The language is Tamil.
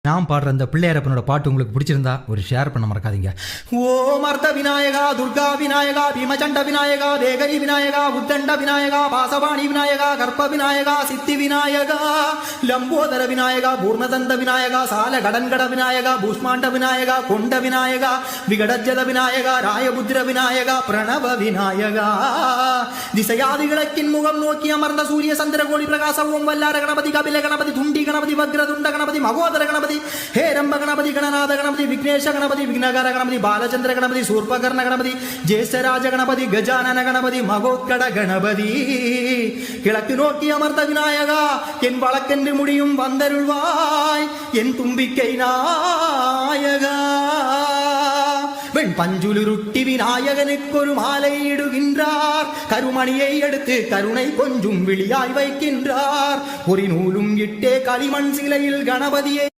நான் பாடுற அந்த பிள்ளையாரப்பனோட பாட்டு உங்களுக்கு பிடிச்சிருந்தா ஒரு ஷேர் பண்ண மறக்காதீங்க. ஓம் அர்த்த விநாயகா, துர்கா விநாயகா, பீமச்சண்ட விநாயகா, தேகரி விநாயகா, உத்தண்ட விநாயகா, பாசவாணி விநாயகா, கற்ப விநாயகா, சித்தி விநாயகா, லம்போதர விநாயகா, பூர்ணதந்த விநாயகா, சால கடன்கட விநாயகா, பூஷ்மாண்ட விநாயகா, கொண்ட விநாயகா, விகடஜத விநாயகா, ராயபுத்திர விநாயகா, பிரணவ விநாயகா, திசையாதி கிழக்கின் முகம் நோக்கி அமர்ந்த சூரிய சந்திர கோடி பிரகாச ஓம் வல்லார கணபதி, கபில கணபதி, துண்டி கணபதி, வக்ரதுண்ட கணபதி, மகோதர கணபதி, हेरंब गणपति, गणनाथ गणपति, विघ्नेश गणपति, विघ्नकर गणपति, बालचंद्र गणपति, सूर्पकर्ण गणपति, ज्येष्ठराज गणपति, गजानन गणपति, मगोत्कड गणपति, கிழக்கு நோக்கி அமர்ந்த விநாயகா, என் வழக்கென்று முடியும் வந்தருள்வாய், என் தும்பிக்கை நாயகா, வெண் பஞ்சுலுருட்டி விநாயகனுக்கு ஒரு மாலை இடுகின்றார், கருமணியை எடுத்து கருணை கொஞ்சும் விழியாய் வைக்கின்றார், ஒரு நூலும் இட்டே களிமண் சிலையில் கணபதியை